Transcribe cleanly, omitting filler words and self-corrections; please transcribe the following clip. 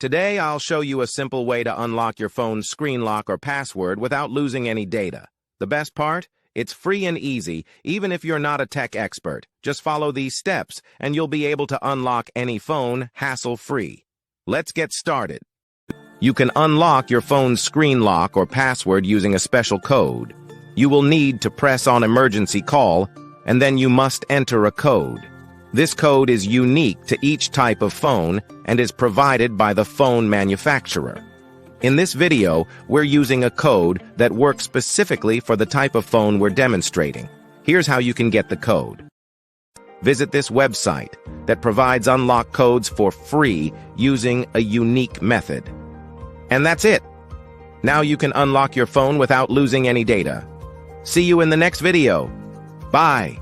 Today, I'll show you a simple way to unlock your phone's screen lock or password without losing any data. The best part? It's free and easy, even if you're not a tech expert. Just follow these steps, and you'll be able to unlock any phone hassle-free. Let's get started. You can unlock your phone's screen lock or password using a special code. You will need to press on emergency call, and then you must enter a code. This code is unique to each type of phone and is provided by the phone manufacturer. In this video, we're using a code that works specifically for the type of phone we're demonstrating. Here's how you can get the code. Visit this website that provides unlock codes for free using a unique method. And that's it. Now you can unlock your phone without losing any data. See you in the next video. Bye.